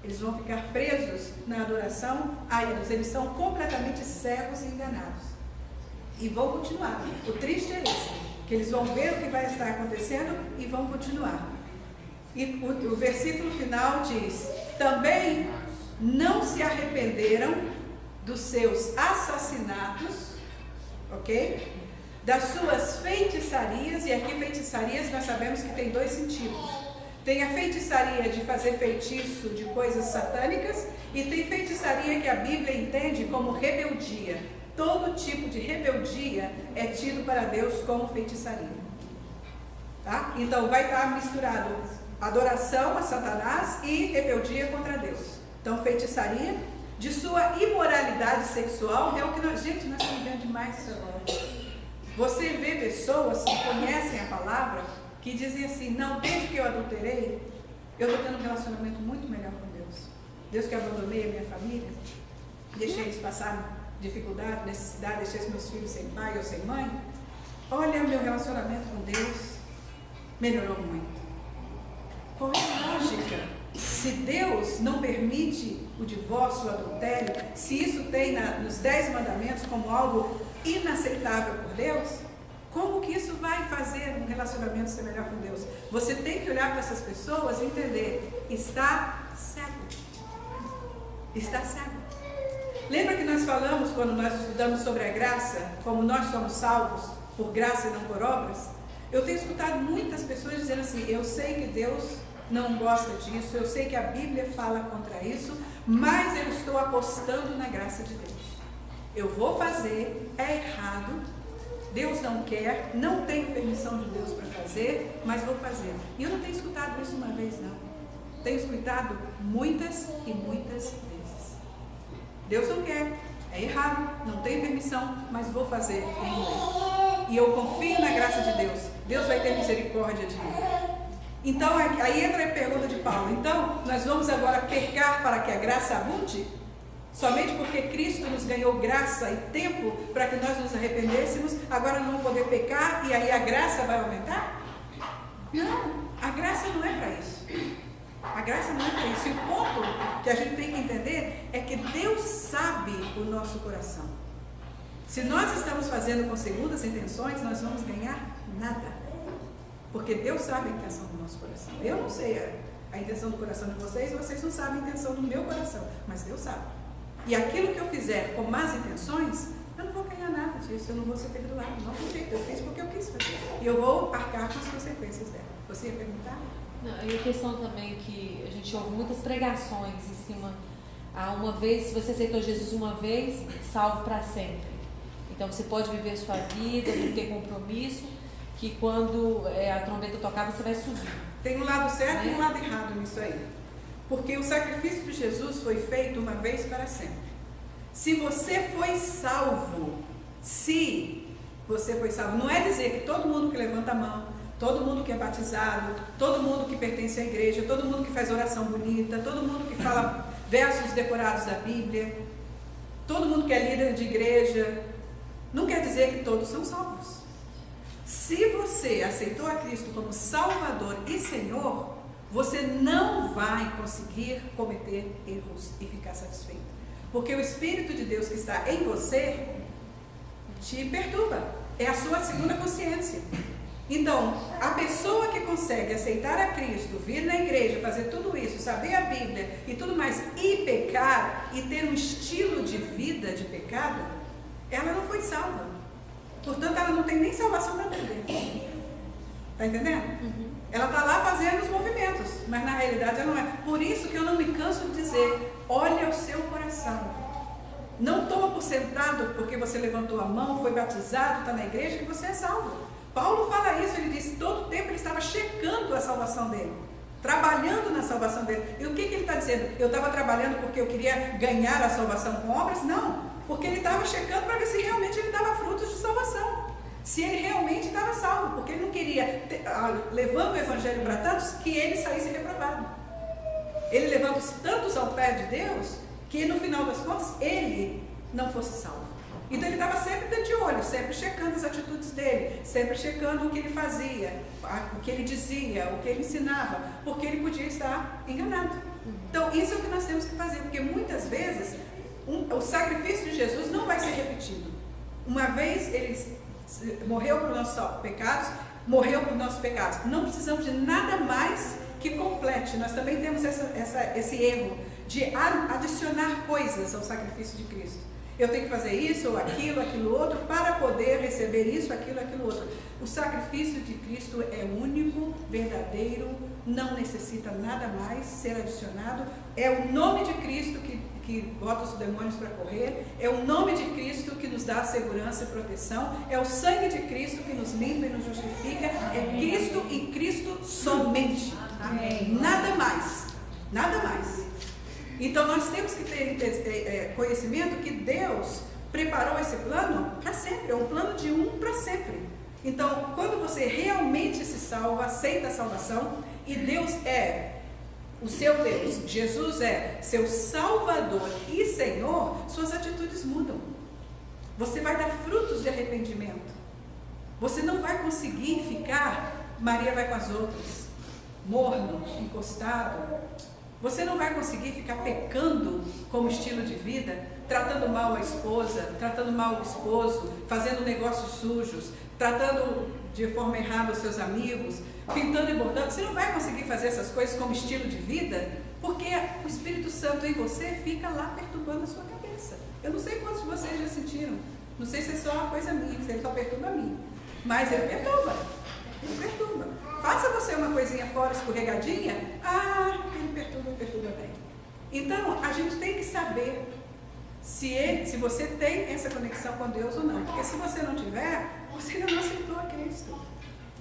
Eles vão ficar presos na adoração a ídolos. Eles são completamente cegos e enganados. E vão continuar. O triste é isso, que eles vão ver o que vai estar acontecendo e vão continuar. E o versículo final diz: também não se arrependeram dos seus assassinatos, ok? Das suas feitiçarias, e aqui feitiçarias nós sabemos que tem dois sentidos. Tem a feitiçaria de fazer feitiço de coisas satânicas, e tem feitiçaria que a Bíblia entende como rebeldia. Todo tipo de rebeldia é tido para Deus como feitiçaria. Tá? Então vai estar misturado adoração a Satanás e rebeldia contra Deus. Então feitiçaria, de sua imoralidade sexual, é o que nós estamos vendo demais agora. Você vê pessoas que conhecem a palavra, que dizem assim: não, desde que eu adulterei, eu estou tendo um relacionamento muito melhor com Deus. Deus que abandonei a minha família, deixei eles passar dificuldade, necessidade, deixei os meus filhos sem pai ou sem mãe. Olha, meu relacionamento com Deus melhorou muito. Qual é a lógica? Se Deus não permite o divórcio, o adultério, se isso tem nos 10 mandamentos como algo inaceitável por Deus, como que isso vai fazer um relacionamento ser melhor com Deus? Você tem que olhar para essas pessoas e entender: está cego. Está cego. Lembra que nós falamos, quando nós estudamos sobre a graça, como nós somos salvos por graça e não por obras? Eu tenho escutado muitas pessoas dizendo assim: eu sei que Deus não gosta disso, eu sei que a Bíblia fala contra isso, mas eu estou apostando na graça de Deus. Eu vou fazer, é errado, Deus não quer, não tenho permissão de Deus para fazer, mas vou fazer. E eu não tenho escutado isso uma vez, não. Tenho escutado muitas e muitas vezes. Deus não quer, é errado, não tenho permissão, mas vou fazer anyway. E eu confio na graça de Deus. Deus vai ter misericórdia de mim. Então, aí entra a pergunta de Paulo: então, nós vamos agora pecar para que a graça abunde? Somente porque Cristo nos ganhou graça e tempo para que nós nos arrependêssemos, agora não poder pecar e aí a graça vai aumentar? Não, a graça não é para isso. A graça não é para isso. E o ponto que a gente tem que entender é que Deus sabe o nosso coração. Se nós estamos fazendo com segundas intenções, nós vamos ganhar nada. Porque Deus sabe a intenção do nosso coração. Eu não sei a intenção do coração de vocês, vocês não sabem a intenção do meu coração, mas Deus sabe. E aquilo que eu fizer com más intenções, eu não vou ganhar nada disso, eu não vou ser perdoado. Não tem jeito, eu fiz porque eu quis fazer. E eu vou arcar com as consequências dela. Você ia perguntar? Não, e a questão também que a gente ouve muitas pregações em cima: uma vez, se você aceitou Jesus uma vez, salvo para sempre. Então você pode viver a sua vida, não ter compromisso, que quando a trombeta tocar você vai subir. Tem um lado certo e um lado errado nisso aí. Porque o sacrifício de Jesus foi feito uma vez para sempre. Se você foi salvo, Se você foi salvo, não é dizer que todo mundo que levanta a mão, todo mundo que é batizado, todo mundo que pertence à igreja, todo mundo que faz oração bonita, todo mundo que fala versos decorados da Bíblia, todo mundo que é líder de igreja, não quer dizer que todos são salvos. Se você aceitou a Cristo como Salvador e Senhor, você não vai conseguir cometer erros e ficar satisfeito. Porque o Espírito de Deus que está em você te perturba. É a sua segunda consciência. Então, a pessoa que consegue aceitar a Cristo, vir na igreja, fazer tudo isso, saber a Bíblia e tudo mais, e pecar, e ter um estilo de vida de pecado, ela não foi salva. Portanto, ela não tem nem salvação para perder. Está entendendo? Ela está lá fazendo os movimentos, mas na realidade ela não é. Por isso que eu não me canso de dizer, olha o seu coração. Não toma por sentado porque você levantou a mão, foi batizado, está na igreja, que você é salvo. Paulo fala isso, ele disse, todo tempo ele estava checando a salvação dele, trabalhando na salvação dele. E o que ele está dizendo? Eu estava trabalhando porque eu queria ganhar a salvação com obras? Não, porque ele estava checando para ver se realmente ele dava frutos de salvação. Se ele realmente estava salvo, porque ele não queria, levando o evangelho para tantos, que ele saísse reprovado. Ele levando tantos ao pé de Deus, que no final das contas, ele não fosse salvo. Então ele estava sempre de olho, sempre checando as atitudes dele, sempre checando o que ele fazia, o que ele dizia, o que ele ensinava, porque ele podia estar enganado. Então isso é o que nós temos que fazer, porque muitas vezes o sacrifício de Jesus não vai ser repetido. Uma vez ele morreu por nossos pecados, morreu por nossos pecados. Não precisamos de nada mais que complete. Nós também temos esse erro de adicionar coisas ao sacrifício de Cristo. Eu tenho que fazer isso ou aquilo outro para poder receber isso, aquilo outro. O sacrifício de Cristo é único, verdadeiro, não necessita nada mais ser adicionado. É o nome de Cristo que bota os demônios para correr, é o nome de Cristo que nos dá segurança e proteção, é o sangue de Cristo que nos limpa e nos justifica, é Cristo e Cristo somente. Amém. Nada mais, nada mais. Então nós temos que ter conhecimento que Deus preparou esse plano para sempre, é um plano de para sempre. Então, quando você realmente se salva, aceita a salvação, e Deus é o seu Deus, Jesus é seu Salvador e Senhor, suas atitudes mudam. Você vai dar frutos de arrependimento. Você não vai conseguir ficar, Maria vai com as outras, morno, encostado. Você não vai conseguir ficar pecando como estilo de vida, tratando mal a esposa, tratando mal o esposo, fazendo negócios sujos, tratando de forma errada os seus amigos, pintando e bordando. Você não vai conseguir fazer essas coisas como estilo de vida, porque o Espírito Santo em você fica lá perturbando a sua cabeça. Eu não sei quantos de vocês já sentiram, não sei se é só uma coisa minha, se ele só perturba a mim, mas ele perturba. Ele perturba. Faça você uma coisinha fora, escorregadinha, ele perturba bem. Então, a gente tem que saber se você tem essa conexão com Deus ou não. Porque se você não tiver, você ainda não aceitou a Cristo.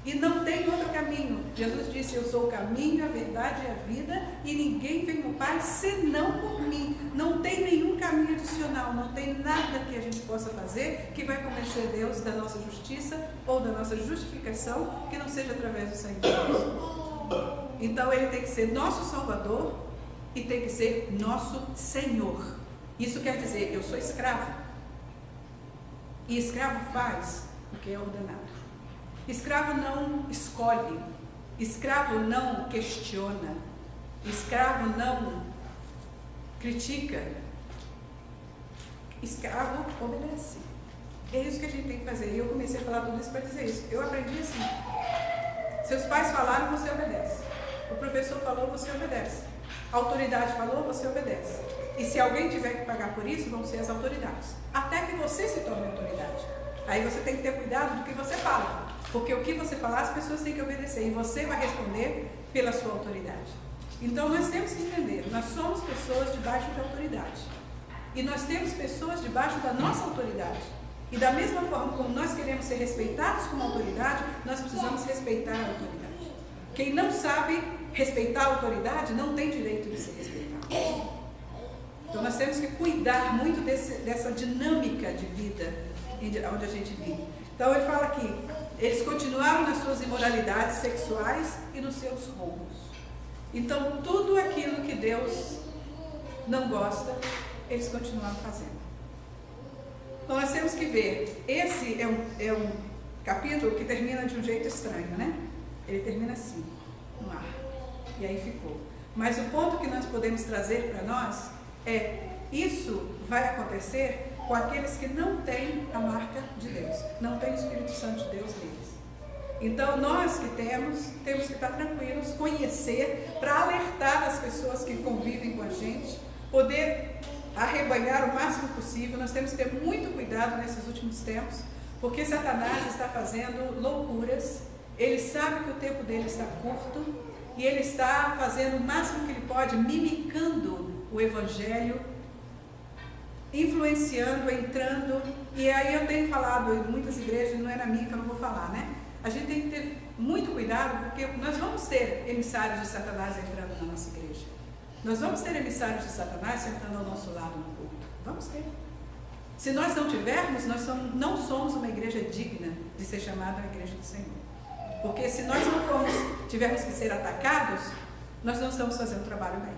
E não tem outro caminho. Jesus disse, eu sou o caminho, a verdade e a vida, e ninguém vem ao Pai senão por mim. Não tem nenhum caminho adicional, não tem nada que a gente possa fazer que vai convencer Deus da nossa justiça ou da nossa justificação, que não seja através do sangue de Deus. Então ele tem que ser nosso Salvador e tem que ser nosso Senhor. Isso quer dizer, eu sou escravo. E escravo faz o que é ordenado. Escravo não escolhe, escravo não questiona, escravo não critica, escravo obedece. É isso que a gente tem que fazer. E eu comecei a falar tudo isso para dizer isso. Eu aprendi assim. Seus pais falaram, você obedece. O professor falou, você obedece. A autoridade falou, você obedece. E se alguém tiver que pagar por isso, vão ser as autoridades. Até que você se torne autoridade. Aí você tem que ter cuidado do que você fala. Porque o que você falar, as pessoas têm que obedecer. E você vai responder pela sua autoridade. Então nós temos que entender, nós somos pessoas debaixo de autoridade. E nós temos pessoas debaixo da nossa autoridade. E da mesma forma como nós queremos ser respeitados como autoridade, nós precisamos respeitar a autoridade. Quem não sabe respeitar a autoridade não tem direito de ser respeitado. Então nós temos que cuidar muito dessa dinâmica de vida onde a gente vive. Então ele fala aqui, eles continuaram nas suas imoralidades sexuais e nos seus roubos. Então tudo aquilo que Deus não gosta, eles continuaram fazendo. Então nós temos que ver, esse é um capítulo que termina de um jeito estranho, né? Ele termina assim, no ar. E aí ficou. Mas o ponto que nós podemos trazer para nós é, isso vai acontecer com aqueles que não têm a marca de Deus, não têm o Espírito Santo de Deus neles. Então nós que temos que estar tranquilos, conhecer, para alertar as pessoas que convivem com a gente, poder arrebanhar o máximo possível. Nós temos que ter muito cuidado nesses últimos tempos, porque Satanás está fazendo loucuras, ele sabe que o tempo dele está curto, e ele está fazendo o máximo que ele pode, mimicando o Evangelho, influenciando, entrando. E aí eu tenho falado em muitas igrejas, não é na minha que eu não vou falar, né? A gente tem que ter muito cuidado, porque nós vamos ter emissários de Satanás entrando na nossa igreja. Nós vamos ter emissários de Satanás sentando ao nosso lado no culto. Vamos ter. Se nós não tivermos, nós não somos uma igreja digna de ser chamada a igreja do Senhor. Porque se nós não tivermos que ser atacados, nós não estamos fazendo o trabalho bem.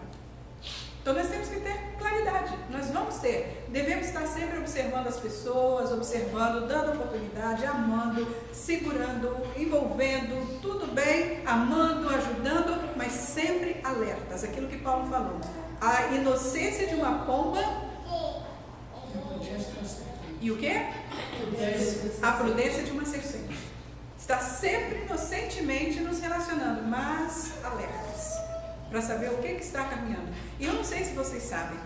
Então nós temos que ter claridade, nós vamos ter, devemos estar sempre observando as pessoas, observando, dando oportunidade, amando, segurando, envolvendo, tudo bem, amando, ajudando, mas sempre alertas, aquilo que Paulo falou, a inocência de uma pomba e o quê? A prudência de uma serpente. Está sempre inocentemente nos relacionando, mas alertas, para saber o que está caminhando. E eu não sei se vocês sabem,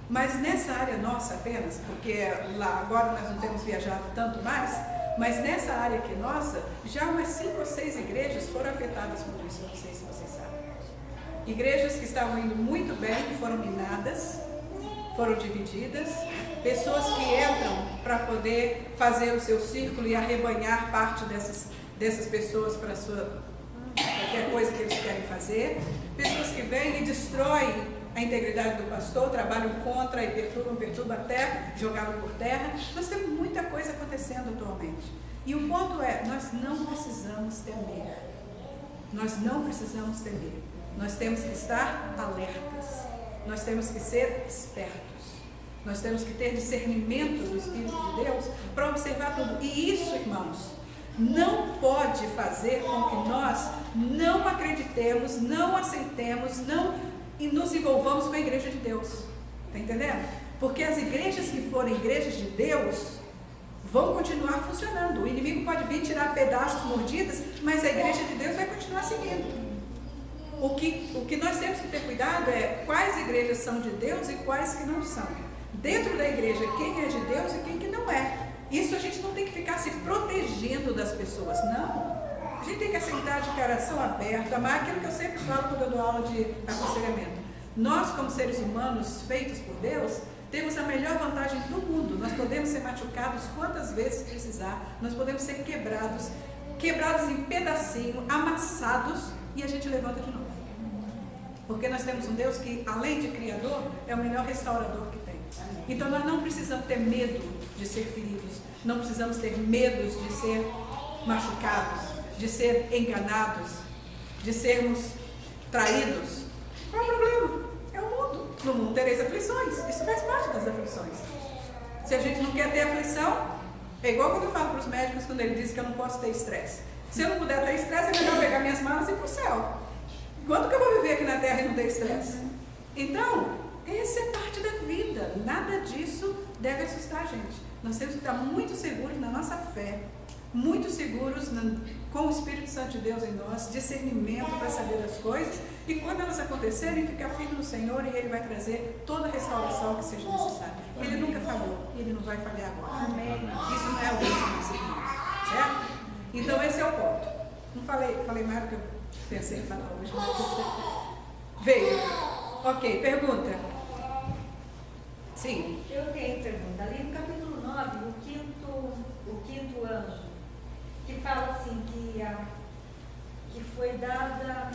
mas nessa área nossa apenas, porque lá agora nós não temos viajado tanto mais, mas nessa área aqui nossa, já umas 5 ou 6 igrejas foram afetadas por isso, eu não sei se vocês sabem. Igrejas que estavam indo muito bem, que foram minadas, foram divididas, pessoas que entram para poder fazer o seu círculo e arrebanhar parte dessas pessoas para qualquer coisa que eles querem fazer, pessoas que vêm e destroem a integridade do pastor, trabalham contra e perturbam até jogá-lo por terra. Nós temos muita coisa acontecendo atualmente. E o ponto é, nós não precisamos temer. Nós não precisamos temer. Nós temos que estar alertas. Nós temos que ser espertos. Nós temos que ter discernimento do Espírito de Deus para observar tudo. E isso, irmãos, não pode fazer com que nós não acreditemos, não aceitemos, e nos envolvamos com a igreja de Deus. Está entendendo? Porque as igrejas que forem igrejas de Deus vão continuar funcionando. O inimigo pode vir tirar pedaços, mordidas, mas a igreja de Deus vai continuar seguindo. O que nós temos que ter cuidado é quais igrejas são de Deus e quais que não são. Dentro da igreja, quem é de Deus e quem que não é. Isso a gente não tem que ficar se protegendo das pessoas, não. A gente tem que aceitar de coração aberto, amar aquilo que eu sempre falo quando eu dou aula de aconselhamento. Nós, como seres humanos feitos por Deus, temos a melhor vantagem do mundo. Nós podemos ser machucados quantas vezes precisar, nós podemos ser quebrados em pedacinho, amassados, e a gente levanta de novo. Porque nós temos um Deus que, além de Criador, é o melhor restaurador que tem. Então nós não precisamos ter medo de ser feridos, não precisamos ter medo de ser machucados, de ser enganados, de sermos traídos. Qual é o problema? É o mundo. No mundo tereis aflições, isso faz parte das aflições. Se a gente não quer ter aflição, é igual quando eu falo para os médicos, quando ele diz que eu não posso ter estresse. Se eu não puder ter estresse, é melhor pegar minhas malas e ir para o céu. Quanto que eu vou viver aqui na terra e não ter estresse? Então, essa é parte da vida. Nada disso deve assustar a gente. Nós temos que estar muito seguros na nossa fé, muito seguros com o Espírito Santo de Deus em nós, discernimento para saber das coisas, e quando elas acontecerem, ficar firme no Senhor, e Ele vai trazer toda a restauração que seja necessária. Ele nunca falhou, e Ele não vai falhar agora. Amém. Isso não é o mesmo, meus irmãos, certo? Então esse é o ponto. Não falei mais do que eu pensei em falar hoje. Veio. Ok, pergunta. Sim. Eu tenho pergunta. Ali no capítulo 9, o quinto anjo, que fala assim que foi dada